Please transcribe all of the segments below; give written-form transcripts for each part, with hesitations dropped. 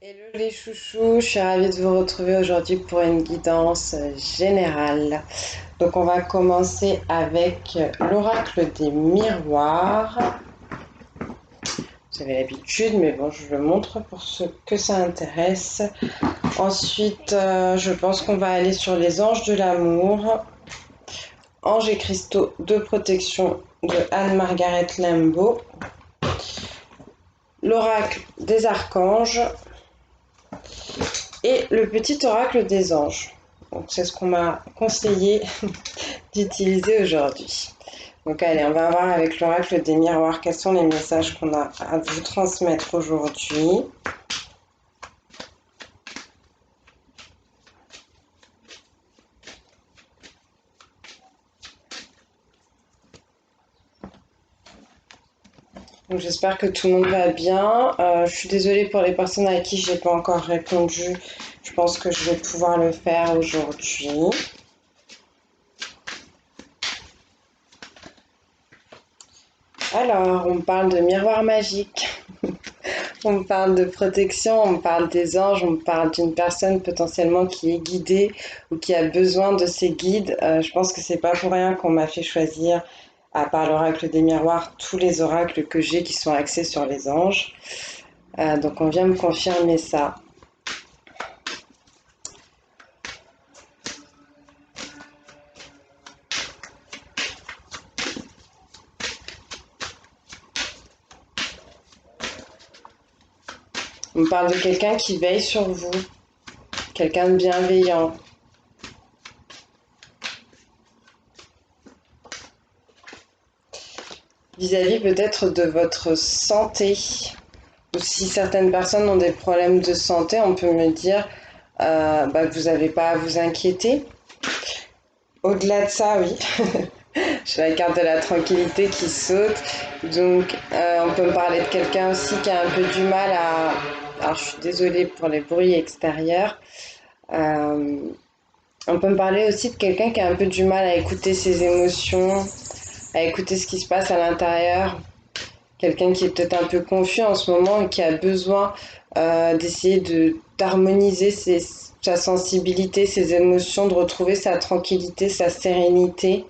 Hello les chouchous, je suis ravie de vous retrouver aujourd'hui pour une guidance générale. Donc on va commencer avec l'oracle des miroirs. Vous avez l'habitude, mais bon, je le montre pour ceux que ça intéresse. Ensuite, je pense qu'on va aller sur les anges de l'amour. Anges et cristaux de protection de Anne-Margaret Lambeau. L'oracle des archanges. Et le petit oracle des anges. Donc c'est ce qu'on m'a conseillé d'utiliser aujourd'hui. Donc allez, on va voir avec l'oracle des miroirs quels sont les messages qu'on a à vous transmettre aujourd'hui. Donc j'espère que tout le monde va bien. Je suis désolée pour les personnes à qui je n'ai pas encore répondu. Je pense que je vais pouvoir le faire aujourd'hui. Alors, on parle de miroir magique. On parle de protection, on parle des anges, on parle d'une personne potentiellement qui est guidée ou qui a besoin de ses guides. Je pense que c'est pas pour rien qu'on m'a fait choisir, à part l'oracle des miroirs, tous les oracles que j'ai qui sont axés sur les anges. Donc on vient me confirmer ça. On parle de quelqu'un qui veille sur vous, quelqu'un de bienveillant. Vis-à-vis peut-être de votre santé. Ou si certaines personnes ont des problèmes de santé, on peut me dire que vous n'avez pas à vous inquiéter. Au-delà de ça, oui, j'ai la carte de la tranquillité qui saute. Donc, on peut me parler de quelqu'un aussi qui a un peu du mal à... Alors, je suis désolée pour les bruits extérieurs. Euh, on peut me parler aussi de quelqu'un qui a un peu du mal à écouter ses émotions, à écouter ce qui se passe à l'intérieur. Quelqu'un qui est peut-être un peu confus en ce moment et qui a besoin d'essayer d'harmoniser sa sensibilité, ses émotions, de retrouver sa tranquillité, sa sérénité.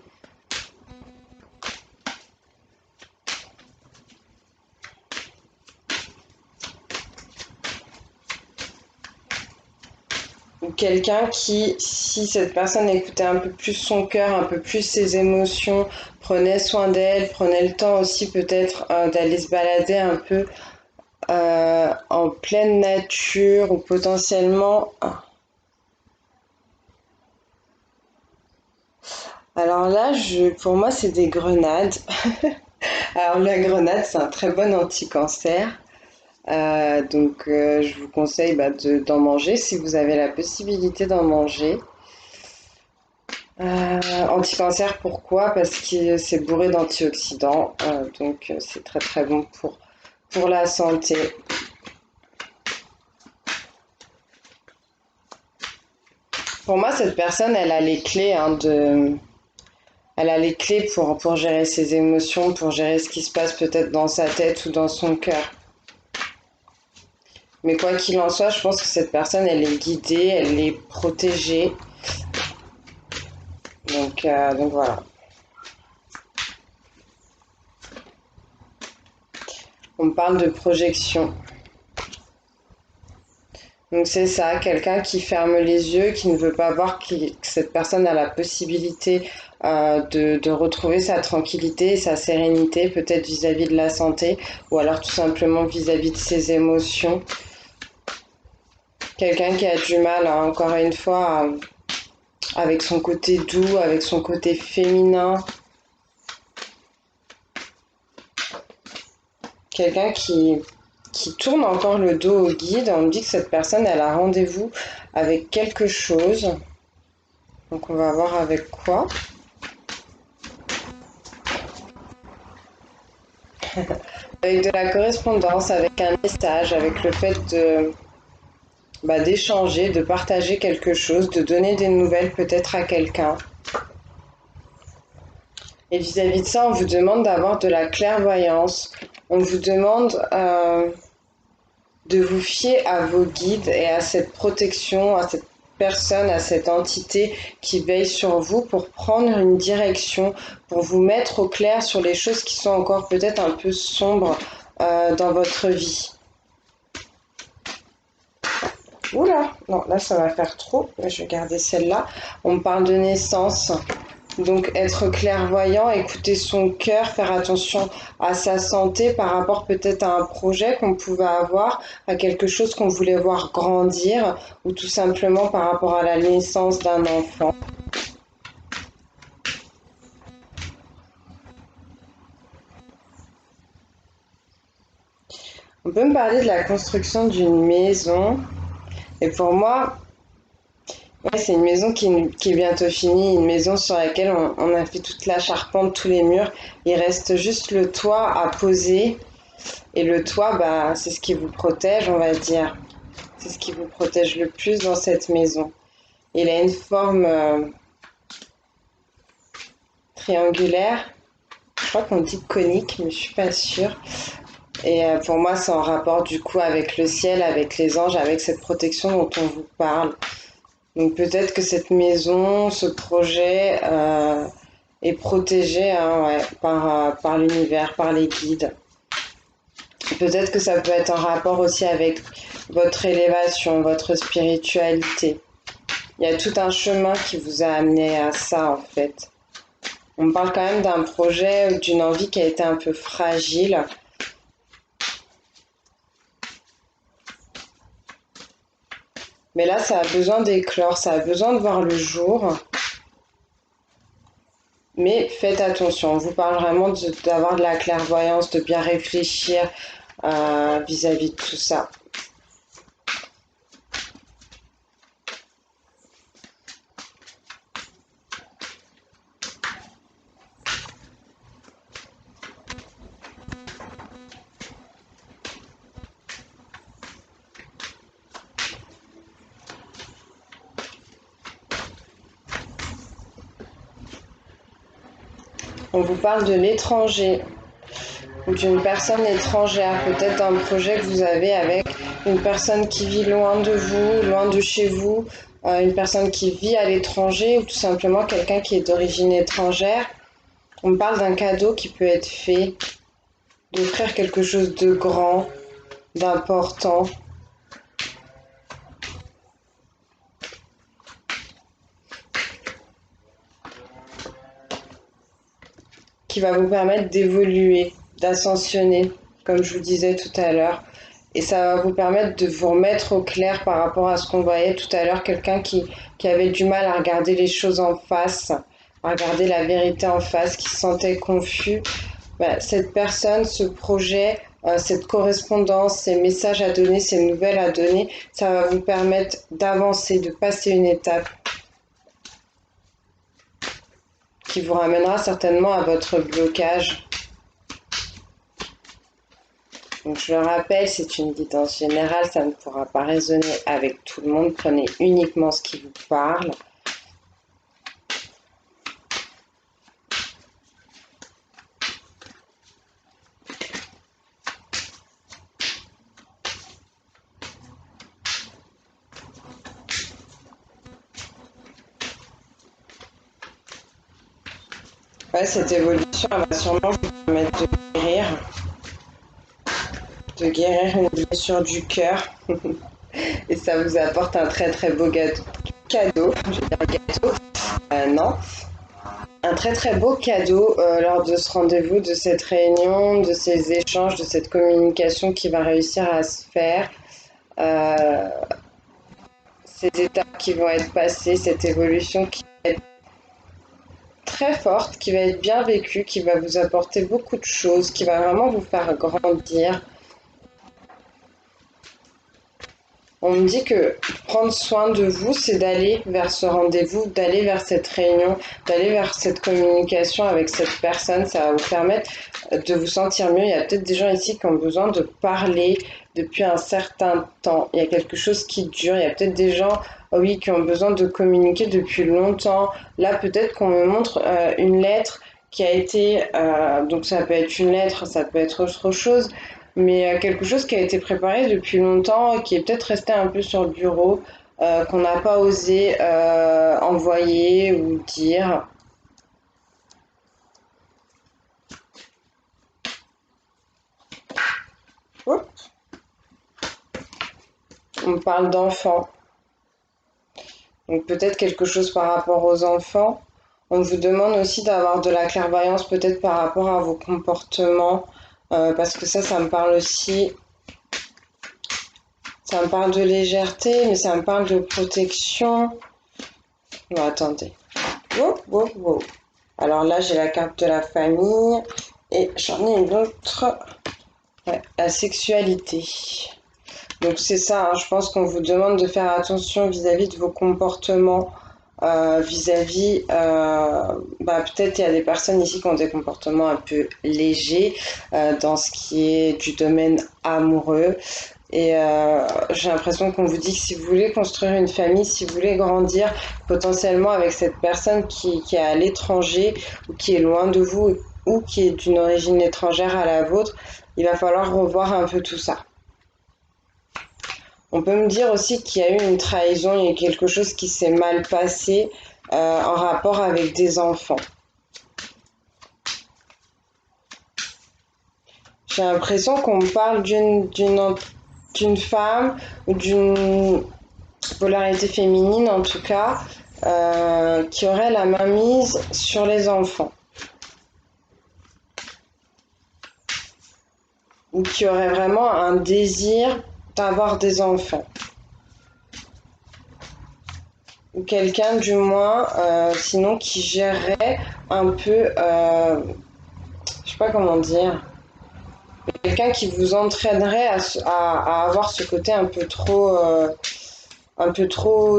Ou quelqu'un qui, si cette personne écoutait un peu plus son cœur, un peu plus ses émotions, prenait soin d'elle, prenait le temps aussi peut-être d'aller se balader un peu en pleine nature ou potentiellement... Alors là, pour moi, c'est des grenades. Alors la grenade, c'est un très bon anti-cancer. Donc je vous conseille d'en manger si vous avez la possibilité d'en manger. Anti-cancer, pourquoi? Parce que c'est bourré d'antioxydants, donc c'est très très bon pour la santé. Pour moi, cette personne, elle a les clés elle a les clés pour gérer ses émotions, pour gérer ce qui se passe peut-être dans sa tête ou dans son cœur. Mais quoi qu'il en soit, je pense que cette personne, elle est guidée, elle est protégée. Donc voilà. On parle de projection. Donc c'est ça, quelqu'un qui ferme les yeux, qui ne veut pas voir que cette personne a la possibilité de retrouver sa tranquillité et sa sérénité, peut-être vis-à-vis de la santé, ou alors tout simplement vis-à-vis de ses émotions. Quelqu'un qui a du mal, hein, encore une fois, avec son côté doux, avec son côté féminin. Quelqu'un qui tourne encore le dos au guide. On me dit que cette personne, elle a rendez-vous avec quelque chose. Donc on va voir avec quoi. Avec de la correspondance, avec un message, avec le fait d'échanger, de partager quelque chose, de donner des nouvelles peut-être à quelqu'un. Et vis-à-vis de ça, on vous demande d'avoir de la clairvoyance. On vous demande de vous fier à vos guides et à cette protection, à cette personne, à cette entité qui veille sur vous pour prendre une direction, pour vous mettre au clair sur les choses qui sont encore peut-être un peu sombres dans votre vie. Oula, non, là ça va faire trop. Je vais garder celle-là. On me parle de naissance. Donc être clairvoyant, écouter son cœur, faire attention à sa santé par rapport peut-être à un projet qu'on pouvait avoir, à quelque chose qu'on voulait voir grandir, ou tout simplement par rapport à la naissance d'un enfant. On peut me parler de la construction d'une maison. Et pour moi, ouais, c'est une maison qui est bientôt finie, une maison sur laquelle on a fait toute la charpente, tous les murs. Il reste juste le toit à poser. Et le toit, bah, c'est ce qui vous protège, on va dire. C'est ce qui vous protège le plus dans cette maison. Il a une forme triangulaire. Je crois qu'on dit conique, mais je suis pas sûre. Et pour moi, c'est en rapport du coup avec le ciel, avec les anges, avec cette protection dont on vous parle. Donc peut-être que cette maison, ce projet est protégé hein, ouais, par l'univers, par les guides. Peut-être que ça peut être en rapport aussi avec votre élévation, votre spiritualité. Il y a tout un chemin qui vous a amené à ça en fait. On parle quand même d'un projet ou d'une envie qui a été un peu fragile. Mais là, ça a besoin d'éclore, ça a besoin de voir le jour. Mais faites attention, on vous parle vraiment d'avoir de la clairvoyance, de bien réfléchir vis-à-vis de tout ça. On vous parle de l'étranger ou d'une personne étrangère, peut-être d'un projet que vous avez avec une personne qui vit loin de vous, loin de chez vous, une personne qui vit à l'étranger ou tout simplement quelqu'un qui est d'origine étrangère. On me parle d'un cadeau qui peut être fait, d'offrir quelque chose de grand, d'important. Qui va vous permettre d'évoluer, d'ascensionner, comme je vous disais tout à l'heure. Et ça va vous permettre de vous remettre au clair par rapport à ce qu'on voyait tout à l'heure, quelqu'un qui avait du mal à regarder les choses en face, à regarder la vérité en face, qui se sentait confus. Voilà, cette personne, ce projet, cette correspondance, ces messages à donner, ces nouvelles à donner, ça va vous permettre d'avancer, de passer une étape qui vous ramènera certainement à votre blocage. Donc je le rappelle, c'est une guidance générale, ça ne pourra pas résonner avec tout le monde. Prenez uniquement ce qui vous parle. Ouais, cette évolution, elle va sûrement vous permettre de guérir une blessure du cœur. Et ça vous apporte un très très beau cadeau. Je vais dire gâteau. Non. Un très très beau cadeau lors de ce rendez-vous, de cette réunion, de ces échanges, de cette communication qui va réussir à se faire. Euh, ces étapes qui vont être passées, cette évolution qui va être très forte, qui va être bien vécue, qui va vous apporter beaucoup de choses, qui va vraiment vous faire grandir. On me dit que prendre soin de vous, c'est d'aller vers ce rendez-vous, d'aller vers cette réunion, d'aller vers cette communication avec cette personne. Ça va vous permettre de vous sentir mieux. Il y a peut-être des gens ici qui ont besoin de parler depuis un certain temps. Il y a quelque chose qui dure. Il y a peut-être des gens, oui, qui ont besoin de communiquer depuis longtemps. Là, peut-être qu'on me montre une lettre qui a été... donc ça peut être une lettre, ça peut être autre chose. mais quelque chose qui a été préparé depuis longtemps, qui est peut-être resté un peu sur le bureau, qu'on n'a pas osé envoyer ou dire. Hop. On parle d'enfants, donc peut-être quelque chose par rapport aux enfants. On vous demande aussi d'avoir de la clairvoyance peut-être par rapport à vos comportements, parce que ça me parle aussi. Ça me parle de légèreté, mais ça me parle de protection. Non, attendez. Wow, wow, wow. Alors là, j'ai la carte de la famille et j'en ai une autre. Ouais, la sexualité. Donc c'est ça, hein, je pense qu'on vous demande de faire attention vis-à-vis de vos comportements, vis-à-vis, peut-être il y a des personnes ici qui ont des comportements un peu légers dans ce qui est du domaine amoureux. Et j'ai l'impression qu'on vous dit que si vous voulez construire une famille, si vous voulez grandir potentiellement avec cette personne qui est à l'étranger ou qui est loin de vous ou qui est d'une origine étrangère à la vôtre, il va falloir revoir un peu tout ça. On peut me dire aussi qu'il y a eu une trahison, il y a quelque chose qui s'est mal passé en rapport avec des enfants. J'ai l'impression qu'on parle d'une femme ou d'une polarité féminine en tout cas, qui aurait la main mise sur les enfants. Ou qui aurait vraiment un désir d'avoir des enfants. Ou quelqu'un du moins, sinon qui gérerait un peu, je sais pas comment dire, quelqu'un qui vous entraînerait à avoir ce côté un peu trop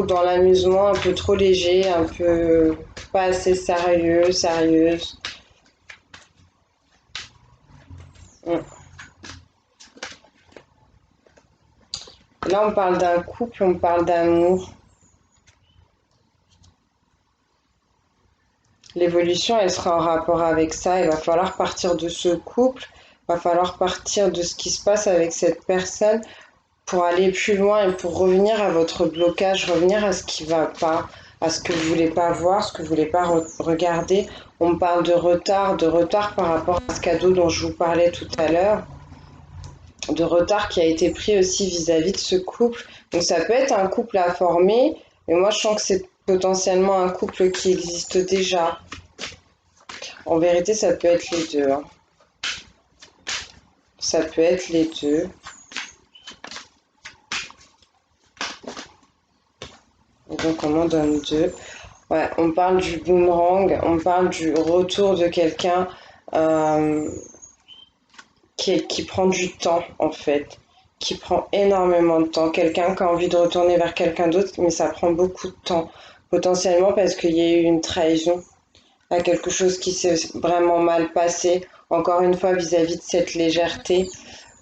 dans l'amusement, un peu trop léger, un peu pas assez sérieux, sérieuse. Mm. Là, on parle d'un couple, on parle d'amour. L'évolution, elle sera en rapport avec ça. Il va falloir partir de ce couple, il va falloir partir de ce qui se passe avec cette personne pour aller plus loin et pour revenir à votre blocage, revenir à ce qui va pas, à ce que vous voulez pas voir, ce que vous voulez pas regarder. On me parle de retard par rapport à ce cadeau dont je vous parlais tout à l'heure, de retard qui a été pris aussi vis-à-vis de ce couple. Donc ça peut être un couple à former, mais moi je sens que c'est potentiellement un couple qui existe déjà. En vérité, ça peut être les deux, hein. Ça peut être les deux. Et donc on m'en donne deux. Ouais, on parle du boomerang, on parle du retour de quelqu'un euh, qui prend du temps en fait, qui prend énormément de temps. Quelqu'un qui a envie de retourner vers quelqu'un d'autre, mais ça prend beaucoup de temps. Potentiellement parce qu'il y a eu une trahison, à quelque chose qui s'est vraiment mal passé. Encore une fois, vis-à-vis de cette légèreté,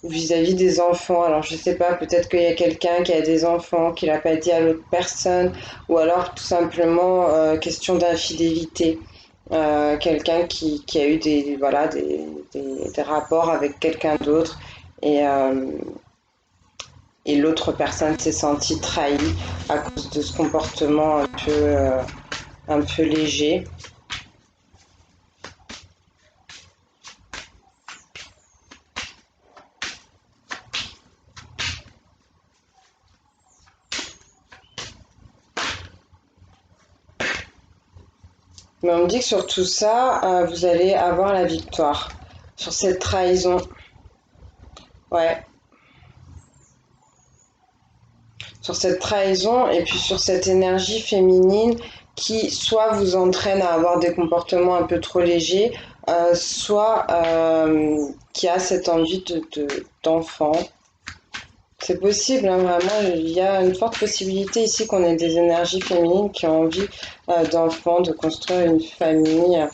vis-à-vis des enfants. Alors, je sais pas, peut-être qu'il y a quelqu'un qui a des enfants, qui l'a pas dit à l'autre personne, ou alors tout simplement question d'infidélité. Quelqu'un qui a eu des rapports avec quelqu'un d'autre et, euh, et l'autre personne s'est sentie trahie à cause de ce comportement un peu léger. Mais on me dit que sur tout ça, vous allez avoir la victoire. Sur cette trahison. Ouais. Sur cette trahison et puis sur cette énergie féminine qui soit vous entraîne à avoir des comportements un peu trop légers, soit qui a cette envie d'enfant. C'est possible, hein, vraiment, il y a une forte possibilité ici qu'on ait des énergies féminines qui ont envie d'enfants, de construire une famille.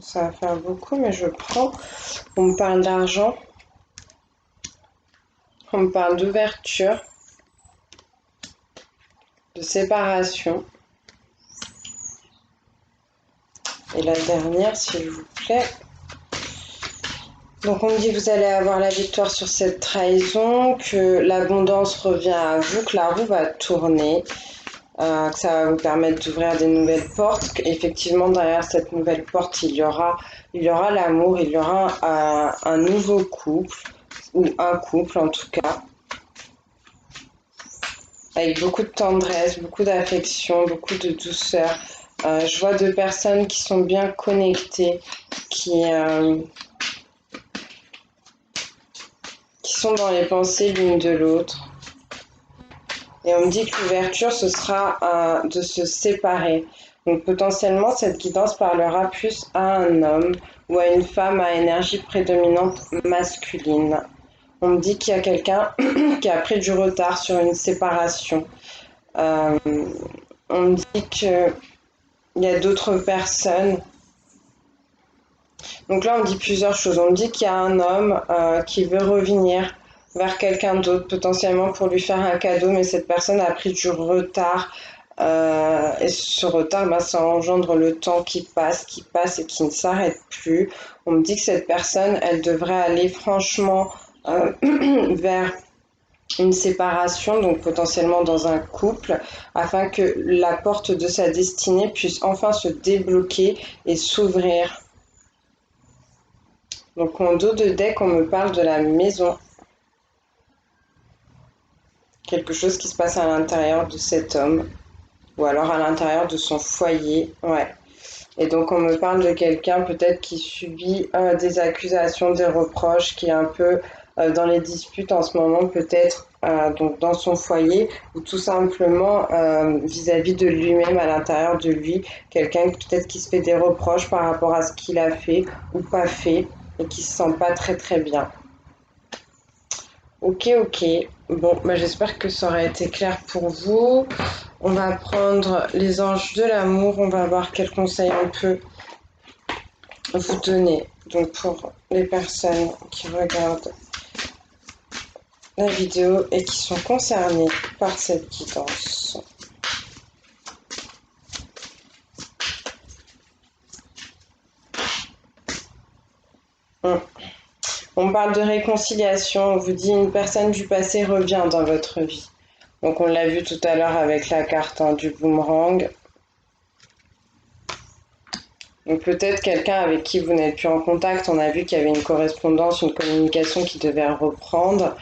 Ça va faire beaucoup, mais je prends. On me parle d'argent, on me parle d'ouverture, de séparation. Et la dernière, s'il vous plaît. Donc on me dit que vous allez avoir la victoire sur cette trahison, que l'abondance revient à vous, que la roue va tourner, que ça va vous permettre d'ouvrir des nouvelles portes, qu'effectivement derrière cette nouvelle porte il y aura l'amour, il y aura un nouveau couple, ou un couple en tout cas, avec beaucoup de tendresse, beaucoup d'affection, beaucoup de douceur. Je vois deux personnes qui sont bien connectées, qui sont dans les pensées l'une de l'autre. Et on me dit que l'ouverture, ce sera de se séparer. Donc potentiellement, cette guidance parlera plus à un homme ou à une femme à énergie prédominante masculine. On me dit qu'il y a quelqu'un qui a pris du retard sur une séparation. On me dit qu'il y a d'autres personnes. Donc là, on me dit plusieurs choses. On me dit qu'il y a un homme qui veut revenir vers quelqu'un d'autre, potentiellement pour lui faire un cadeau, mais cette personne a pris du retard. Et ce retard, ça engendre le temps qui passe et qui ne s'arrête plus. On me dit que cette personne, elle devrait aller franchement vers une séparation, donc potentiellement dans un couple, afin que la porte de sa destinée puisse enfin se débloquer et s'ouvrir. Donc en dos de deck, on me parle de la maison. Quelque chose qui se passe à l'intérieur de cet homme, ou alors à l'intérieur de son foyer, ouais. Et donc on me parle de quelqu'un peut-être qui subit des accusations, des reproches, qui est un peu dans les disputes en ce moment peut-être, donc dans son foyer, ou tout simplement vis-à-vis de lui-même, à l'intérieur de lui, quelqu'un peut-être qui se fait des reproches par rapport à ce qu'il a fait ou pas fait, et qui se sent pas très très bien. Ok, ok. Bon, j'espère que ça aura été clair pour vous. On va prendre les anges de l'amour. On va voir quels conseils on peut vous donner. Donc pour les personnes qui regardent la vidéo et qui sont concernées par cette guidance. On parle de réconciliation. On vous dit une personne du passé revient dans votre vie. Donc on l'a vu tout à l'heure avec la carte du boomerang. Donc peut-être quelqu'un avec qui vous n'êtes plus en contact, on a vu qu'il y avait une correspondance, une communication qui devait reprendre.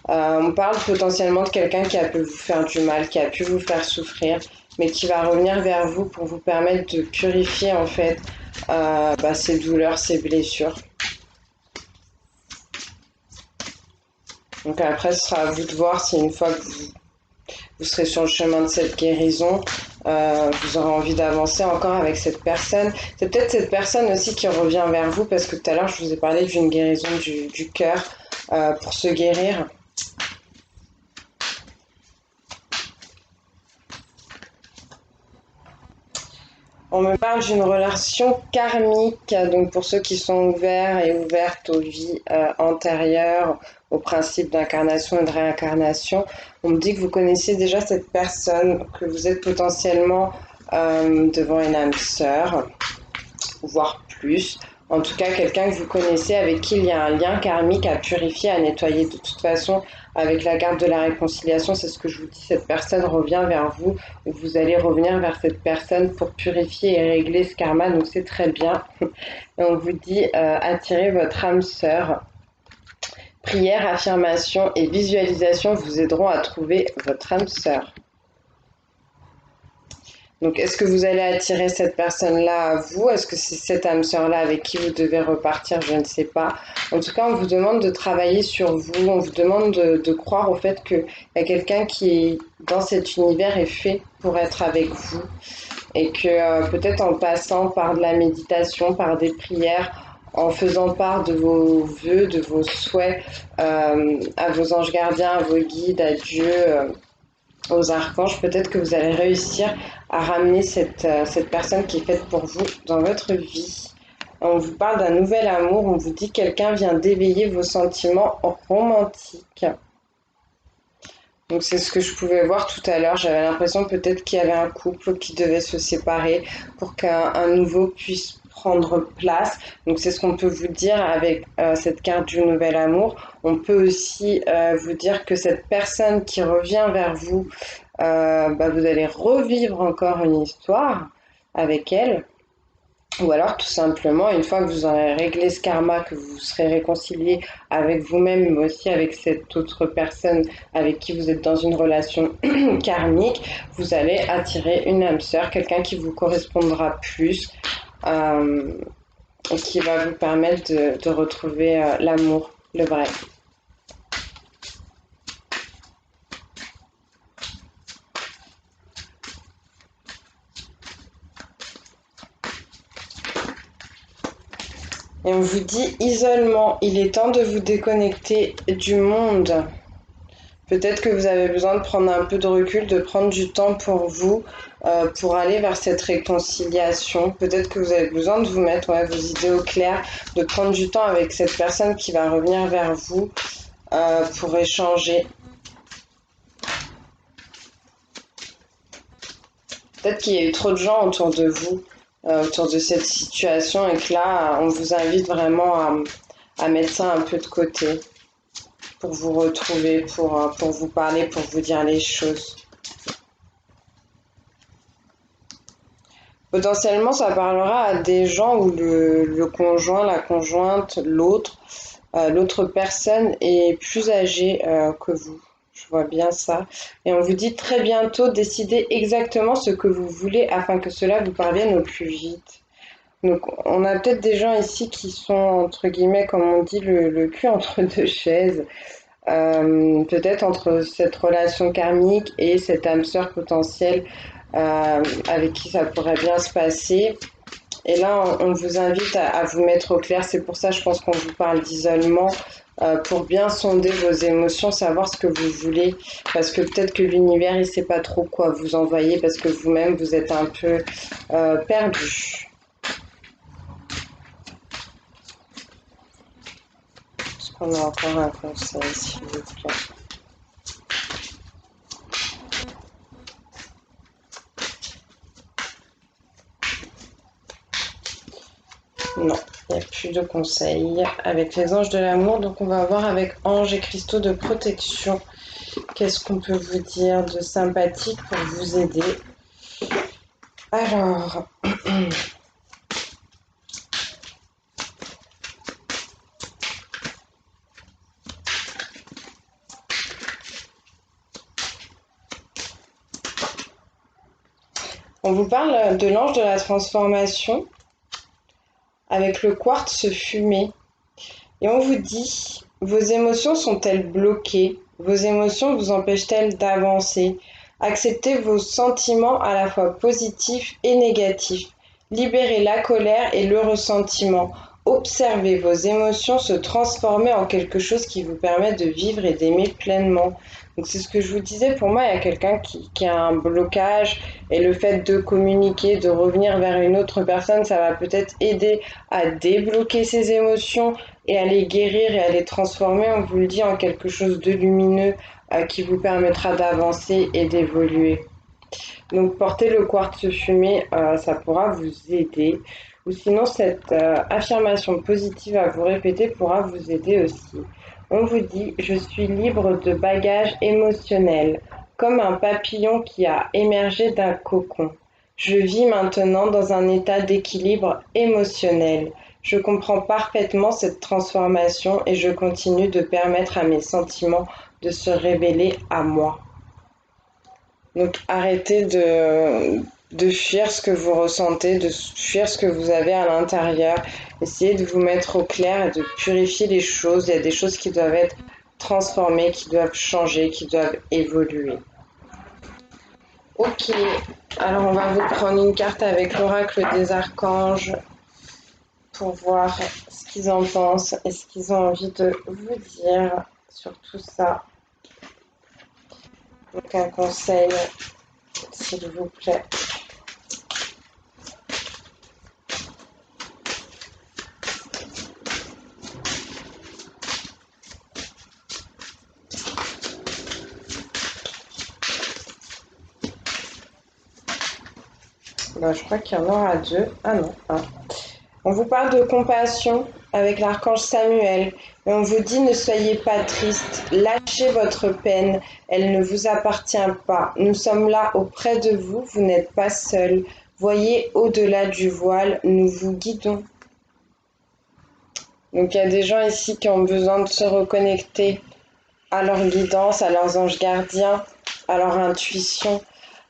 On parle potentiellement de quelqu'un qui a pu vous faire du mal, qui a pu vous faire souffrir, mais qui va revenir vers vous pour vous permettre de purifier en fait ces douleurs, ces blessures. Donc après, ce sera à vous de voir si une fois que vous serez sur le chemin de cette guérison, vous aurez envie d'avancer encore avec cette personne. C'est peut-être cette personne aussi qui revient vers vous, parce que tout à l'heure, je vous ai parlé d'une guérison du cœur pour se guérir. On me parle d'une relation karmique, donc pour ceux qui sont ouverts et ouvertes aux vies antérieures, au principe d'incarnation et de réincarnation. On me dit que vous connaissez déjà cette personne, que vous êtes potentiellement devant une âme sœur, voire plus. En tout cas, quelqu'un que vous connaissez, avec qui il y a un lien karmique à purifier, à nettoyer. De toute façon, avec la carte de la réconciliation, c'est ce que je vous dis, cette personne revient vers vous, ou vous allez revenir vers cette personne pour purifier et régler ce karma, donc c'est très bien. Et on vous dit, attirez votre âme sœur. Prière, affirmation et visualisation vous aideront à trouver votre âme sœur. Donc, est-ce que vous allez attirer cette personne-là à vous? Est-ce que c'est cette âme sœur-là avec qui vous devez repartir? Je ne sais pas. En tout cas, on vous demande de travailler sur vous. On vous demande de croire au fait qu'il y a quelqu'un qui, dans cet univers, est fait pour être avec vous. Et que peut-être en passant par de la méditation, par des prières, en faisant part de vos vœux, de vos souhaits à vos anges gardiens, à vos guides, à Dieu, aux archanges, peut-être que vous allez réussir à ramener cette personne qui est faite pour vous dans votre vie. On vous parle d'un nouvel amour, on vous dit que quelqu'un vient d'éveiller vos sentiments romantiques. Donc c'est ce que je pouvais voir tout à l'heure. J'avais l'impression peut-être qu'il y avait un couple qui devait se séparer pour qu'un nouveau puisse prendre place. Donc c'est ce qu'on peut vous dire avec cette carte du nouvel amour. On peut aussi vous dire que cette personne qui revient vers vous, vous allez revivre encore une histoire avec elle. Ou alors, tout simplement, une fois que vous aurez réglé ce karma, que vous serez réconcilié avec vous-même, mais aussi avec cette autre personne avec qui vous êtes dans une relation karmique, vous allez attirer une âme sœur, quelqu'un qui vous correspondra plus euh, et qui va vous permettre de retrouver l'amour, le vrai. Et on vous dit isolement, il est temps de vous déconnecter du monde. Peut-être que vous avez besoin de prendre un peu de recul, de prendre du temps pour vous, pour aller vers cette réconciliation. Peut-être que vous avez besoin de vous mettre vos idées au clair, de prendre du temps avec cette personne qui va revenir vers vous pour échanger. Peut-être qu'il y a eu trop de gens autour de vous, autour de cette situation, et que là, on vous invite vraiment à mettre ça un peu de côté pour vous retrouver, pour vous parler, pour vous dire les choses. Potentiellement, ça parlera à des gens où le conjoint, la conjointe, l'autre personne est plus âgée que vous. Je vois bien ça. Et on vous dit très bientôt, décidez exactement ce que vous voulez afin que cela vous parvienne au plus vite. Donc, on a peut-être des gens ici qui sont, entre guillemets, comme on dit, le cul entre deux chaises. Peut-être entre cette relation karmique et cette âme sœur potentielle avec qui ça pourrait bien se passer. Et là, on vous invite à vous mettre au clair. C'est pour ça, je pense qu'on vous parle d'isolement pour bien sonder vos émotions, savoir ce que vous voulez. Parce que peut-être que l'univers, il ne sait pas trop quoi vous envoyer parce que vous-même, vous êtes un peu perdu. Est-ce qu'on a encore un conseil, s'il vous plaît? Non, il n'y a plus de conseils avec les anges de l'amour. Donc, on va voir avec anges et cristaux de protection. Qu'est-ce qu'on peut vous dire de sympathique pour vous aider? Alors, on vous parle de l'ange de la transformation avec le quartz fumé. Et on vous dit, vos émotions sont-elles bloquées? Vos émotions vous empêchent-elles d'avancer? Acceptez vos sentiments à la fois positifs et négatifs. Libérez la colère et le ressentiment. Observez vos émotions se transformer en quelque chose qui vous permet de vivre et d'aimer pleinement. Donc c'est ce que je vous disais, pour moi, il y a quelqu'un qui a un blocage et le fait de communiquer, de revenir vers une autre personne, ça va peut-être aider à débloquer ses émotions et à les guérir et à les transformer, on vous le dit, en quelque chose de lumineux qui vous permettra d'avancer et d'évoluer. Donc porter le quartz fumé, ça pourra vous aider. Ou sinon, cette affirmation positive à vous répéter pourra vous aider aussi. On vous dit, je suis libre de bagages émotionnels, comme un papillon qui a émergé d'un cocon. Je vis maintenant dans un état d'équilibre émotionnel. Je comprends parfaitement cette transformation et je continue de permettre à mes sentiments de se révéler à moi. Donc arrêtez de fuir ce que vous ressentez, de fuir ce que vous avez à l'intérieur. Essayez de vous mettre au clair et de purifier les choses. Il y a des choses qui doivent être transformées, qui doivent changer, qui doivent évoluer. Ok, alors on va vous prendre une carte avec l'oracle des archanges pour voir ce qu'ils en pensent et ce qu'ils ont envie de vous dire sur tout ça. Donc un conseil, s'il vous plaît. Bah, je crois qu'il y en aura deux. Ah non, un. On vous parle de compassion avec l'archange Samuel et on vous dit ne soyez pas triste, lâchez votre peine, elle ne vous appartient pas. Nous sommes là auprès de vous, vous n'êtes pas seul. Voyez au-delà du voile, nous vous guidons. Donc il y a des gens ici qui ont besoin de se reconnecter à leur guidance, à leurs anges gardiens, à leur intuition.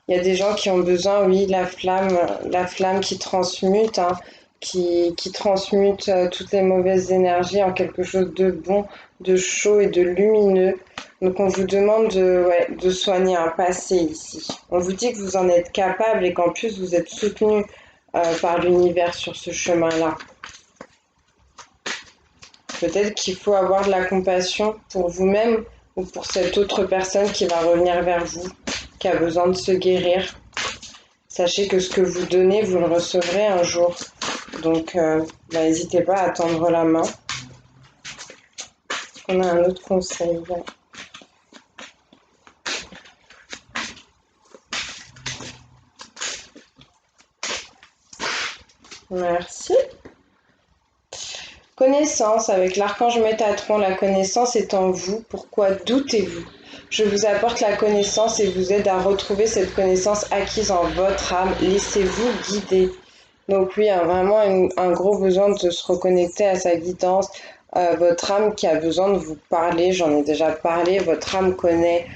Il y a des gens qui ont besoin, oui, la flamme qui transmute, hein, qui transmute toutes les mauvaises énergies en quelque chose de bon, de chaud et de lumineux. Donc on vous demande de soigner un passé ici. On vous dit que vous en êtes capable et qu'en plus vous êtes soutenu par l'univers sur ce chemin-là. Peut-être qu'il faut avoir de la compassion pour vous-même ou pour cette autre personne qui va revenir vers vous, qui a besoin de se guérir. Sachez que ce que vous donnez, vous le recevrez un jour. Donc, n'hésitez pas à tendre la main. On a un autre conseil. Merci. Connaissance, avec l'archange Métatron, la connaissance est en vous. Pourquoi doutez-vous? Je vous apporte la connaissance et vous aide à retrouver cette connaissance acquise en votre âme. Laissez-vous guider. Donc oui, il y a vraiment un gros besoin de se reconnecter à sa guidance. Votre âme qui a besoin de vous parler, j'en ai déjà parlé, votre âme connaît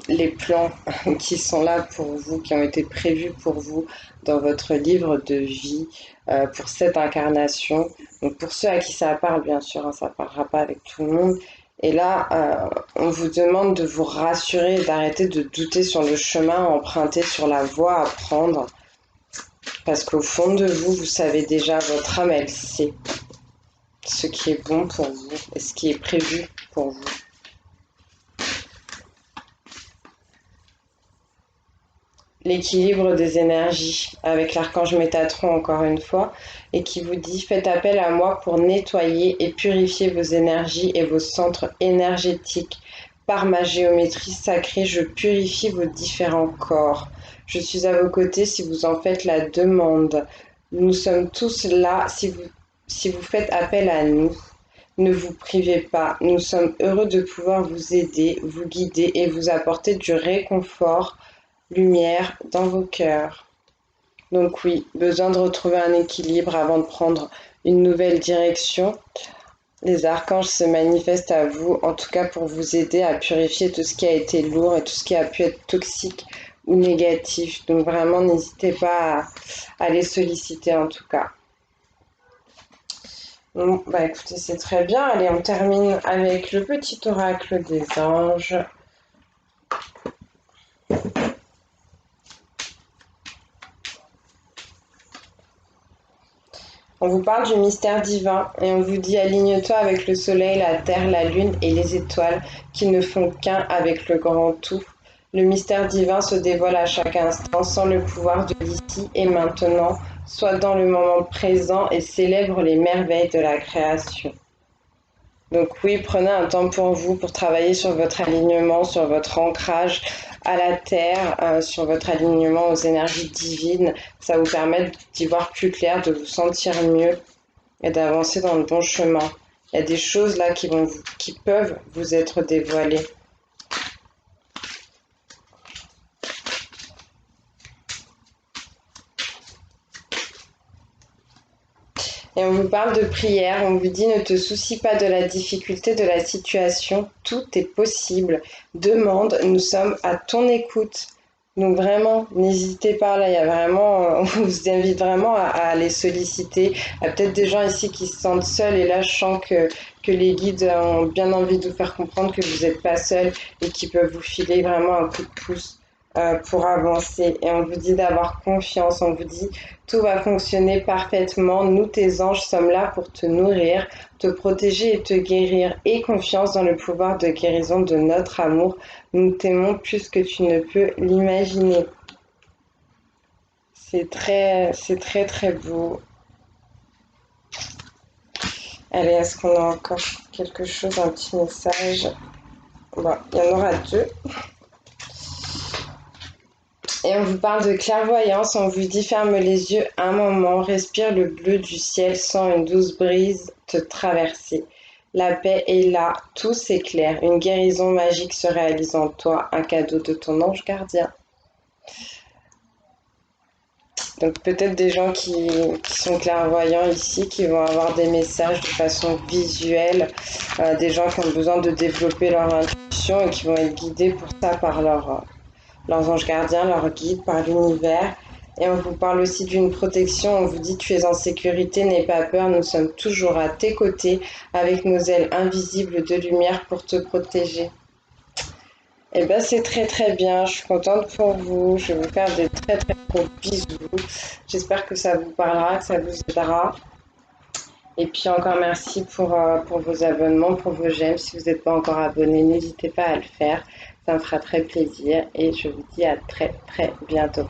les plans qui sont là pour vous, qui ont été prévus pour vous dans votre livre de vie pour cette incarnation. Donc pour ceux à qui ça parle, bien sûr, hein, ça ne parlera pas avec tout le monde. Et là, on vous demande de vous rassurer, d'arrêter de douter sur le chemin emprunté, sur la voie à prendre. Parce qu'au fond de vous, vous savez déjà, votre âme, elle sait ce qui est bon pour vous et ce qui est prévu pour vous. L'équilibre des énergies avec l'archange Métatron encore une fois et qui vous dit faites appel à moi pour nettoyer et purifier vos énergies et vos centres énergétiques. Par ma géométrie sacrée, je purifie vos différents corps. Je suis à vos côtés si vous en faites la demande. Nous sommes tous là si vous faites appel à nous. Ne vous privez pas, nous sommes heureux de pouvoir vous aider, vous guider et vous apporter du réconfort, lumière dans vos cœurs. Donc oui, besoin de retrouver un équilibre avant de prendre une nouvelle direction. Les archanges se manifestent à vous, en tout cas pour vous aider à purifier tout ce qui a été lourd et tout ce qui a pu être toxique ou négatif. Donc vraiment, n'hésitez pas à les solliciter en tout cas. Bon, bah écoutez, c'est très bien. Allez, on termine avec le petit oracle des anges. On vous parle du mystère divin et on vous dit aligne-toi avec le soleil, la terre, la lune et les étoiles qui ne font qu'un avec le grand tout. Le mystère divin se dévoile à chaque instant sans le pouvoir de l'ici et maintenant. Sois dans le moment présent et célèbre les merveilles de la création. Donc oui, prenez un temps pour vous, pour travailler sur votre alignement, sur votre ancrage à la terre, sur votre alignement aux énergies divines. Ça vous permet d'y voir plus clair, de vous sentir mieux et d'avancer dans le bon chemin. Il y a des choses là qui peuvent vous être dévoilées. Et on vous parle de prière, on vous dit ne te soucie pas de la difficulté de la situation, tout est possible. Demande, nous sommes à ton écoute. Donc vraiment, n'hésitez pas, là, il y a vraiment, on vous invite vraiment à les solliciter. Il y a peut-être des gens ici qui se sentent seuls et là, je sens que les guides ont bien envie de vous faire comprendre que vous n'êtes pas seul et qu'ils peuvent vous filer vraiment un coup de pouce pour avancer. Et on vous dit d'avoir confiance, on vous dit tout va fonctionner parfaitement. Nous, tes anges, sommes là pour te nourrir, te protéger et te guérir. Aie confiance dans le pouvoir de guérison de notre amour. Nous t'aimons plus que tu ne peux l'imaginer. C'est très, très beau. Allez, est-ce qu'on a encore quelque chose, un petit message? Bon, il y en aura deux. Et on vous parle de clairvoyance, on vous dit ferme les yeux un moment, respire le bleu du ciel, sens une douce brise te traverser. La paix est là, tout s'éclaire, une guérison magique se réalise en toi, un cadeau de ton ange gardien. Donc peut-être des gens qui sont clairvoyants ici, qui vont avoir des messages de façon visuelle, des gens qui ont besoin de développer leur intuition et qui vont être guidés pour ça par leurs anges gardiens, leurs guides, par l'univers. Et on vous parle aussi d'une protection, on vous dit tu es en sécurité, n'aie pas peur, nous sommes toujours à tes côtés avec nos ailes invisibles de lumière pour te protéger. Eh ben c'est très très bien, je suis contente pour vous, je vais vous faire des très très gros bisous. J'espère que ça vous parlera, que ça vous aidera. Et puis encore merci pour vos abonnements, pour vos j'aime. Si vous n'êtes pas encore abonné, n'hésitez pas à le faire, ça me fera très plaisir et je vous dis à très très bientôt.